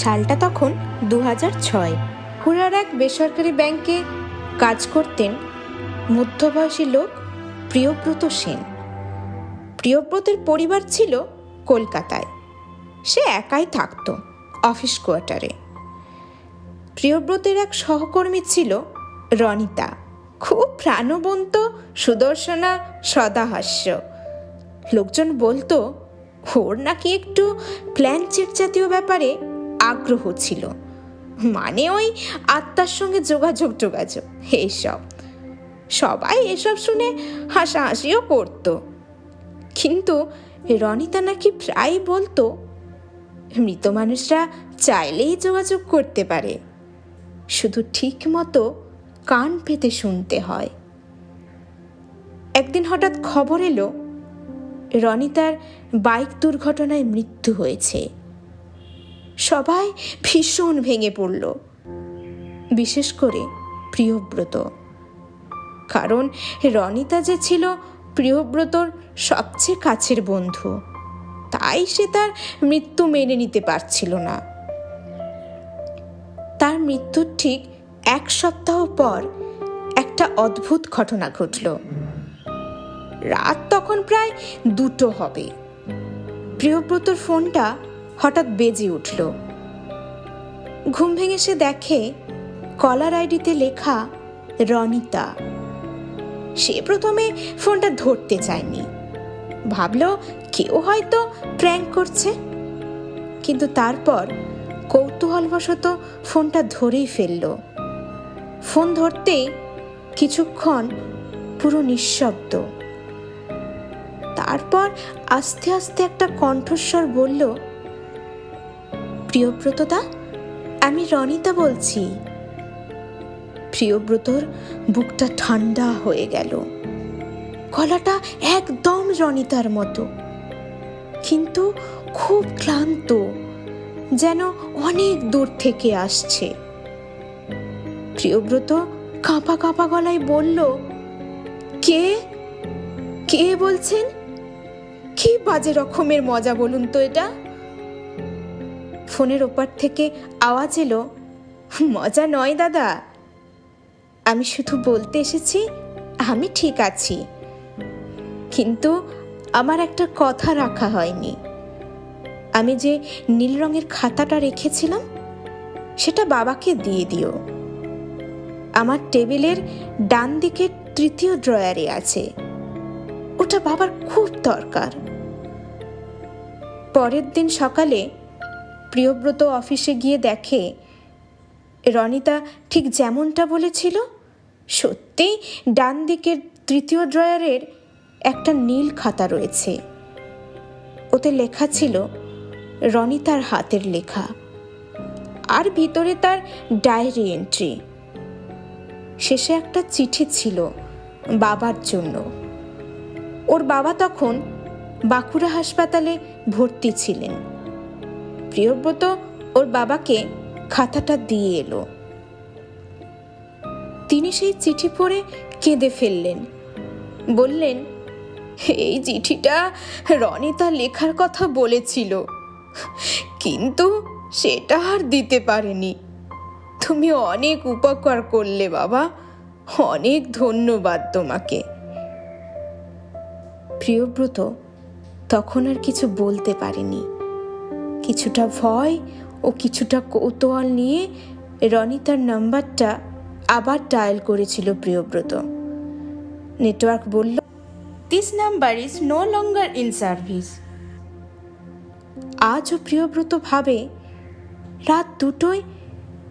সালটা তখন 2006। হুড়ার এক বেসরকারি ব্যাংকে কাজ করতেন মধ্যবয়সী লোক প্রিয়ব্রত সেন। প্রিয়ব্রতের পরিবার ছিল কলকাতায়। সে একাই থাকত অফিস কোয়ার্টারে। প্রিয়ব্রতের এক সহকর্মী ছিল রনিতা, খুব প্রাণবন্ত, সুদর্শনা, সদাহাস্য। লোকজন বলতো ওর নাকি একটু প্ল্যানচেট জাতীয় ব্যাপারে আগ্রহ ছিল, মানে ওই আত্মার সঙ্গে যোগাযোগ এইসব। সবাই এসব শুনে হাসাহাসিও করত। কিন্তু রনিতা নাকি প্রায় বলতো মৃত মানুষরা চাইলেই যোগাযোগ করতে পারে, শুধু ঠিক মতো কান পেতে শুনতে হয়। একদিন হঠাৎ খবর এলো রনিতার বাইক দুর্ঘটনায় মৃত্যু হয়েছে। সবাই ভীষণ ভেঙে পড়ল, বিশেষ করে প্রিয়ব্রত। কারণ রনিতা যে ছিল প্রিয়ব্রতর সবচেয়ে কাছের বন্ধু, তাই সে তার মৃত্যু মেনে নিতে পারছিল না। তার মৃত্যুর ঠিক 1 সপ্তাহ পর একটা অদ্ভুত ঘটনা ঘটল। রাত তখন প্রায় 2টো হবে। প্রিয়ব্রতর ফোনটা হঠাৎ বেজে উঠল। ঘুম ভেঙে সে দেখে কলার আইডিতে লেখা রনিতা। সে প্রথমে ফোনটা ধরতে চায়নি, ভাবল কেউ হয়তো প্র্যাঙ্ক করছে। কিন্তু তারপর কৌতূহলবশত ফোনটা ধরেই ফেলল। ফোন ধরতেই কিছুক্ষণ পুরো নিঃশব্দ। তারপর আস্তে আস্তে একটা কণ্ঠস্বর বলল, প্রিয়ব্রতদা, আমি রনিতা বলছি। প্রিয়ব্রতর বুকটা ঠান্ডা হয়ে গেল। গলাটা একদম রনিতার মতো, কিন্তু খুব ক্লান্ত, যেন অনেক দূর থেকে আসছে। প্রিয়ব্রত কাঁপা কাঁপা গলায় বলল, কে কে বলছেন? কি বাজে রকমের মজা বলুন তো এটা? ফোনের ওপার থেকে আওয়াজ এলো, মজা নয় দাদা, আমি শুধু বলতে এসেছি আমি ঠিক আছি, কিন্তু আমার একটা কথা রাখা হয়নি। আমি যে নীল রঙের খাতাটা রেখেছিলাম সেটা বাবাকে দিয়ে দিও। আমার টেবিলের ডান দিকের 3য় ড্রয়ারে আছে, ওটা বাবার খুব দরকার। পরের দিন সকালে প্রিয়ব্রত অফিসে গিয়ে দেখে রনিতা ঠিক যেমনটা বলেছিল, সত্যিই ডান দিকের 3য় ড্রয়ারের একটা নীল খাতা রয়েছে। ওতে লেখা ছিল রনিতার হাতের লেখা, আর ভিতরে তার ডায়েরি এন্ট্রি। শেষে একটা চিঠি ছিল বাবার জন্য। ওর বাবা তখন বাঁকুড়া হাসপাতালে ভর্তি ছিলেন। প্রিয়ব্রত ওর বাবাকে খাতাটা দিয়ে এলো। তিনি সেই চিঠি পড়ে কেঁদে ফেললেন। বললেন, এই চিঠিটা রনিতা লেখার কথা বলেছিল, কিন্তু সেটা আর দিতে পারেনি। তুমি অনেক উপকার করলে বাবা, অনেক ধন্যবাদ তোমাকে। প্রিয়ব্রত তখন আর কিছু বলতে পারেনি। কিছুটা ভয় ও কিছুটা কৌতূহল নিয়ে রনিতার নাম্বারটা আবার ডায়াল করেছিল প্রিয়ব্রত। নেটওয়ার্ক বলল, this number is no longer in service. আজও প্রিয়ব্রত ভাবে রাত 2টোয়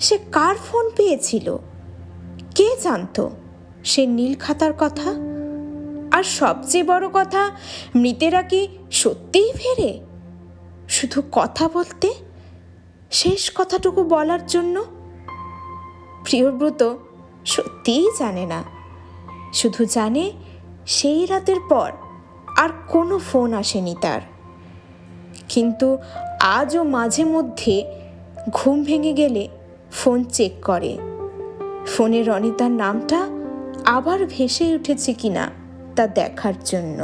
সে কার ফোন পেয়েছিল? কে জানতো সে নীল খাতার কথা? আর সবচেয়ে বড় কথা, মৃতেরা কি সত্যিই ফেরে? শুধু কথা বলতে, শেষ কথাটুকু বলার জন্য? প্রিয়ব্রত সত্যিই জানে না, শুধু জানে সেই রাতের পর আর কোনো ফোন আসেনি তার। কিন্তু আজও মাঝে মধ্যে ঘুম ভেঙে গেলে ফোন চেক করে, ফোনে রনিতার নামটা আবার ভেসে উঠেছে কিনা তা দেখার জন্য।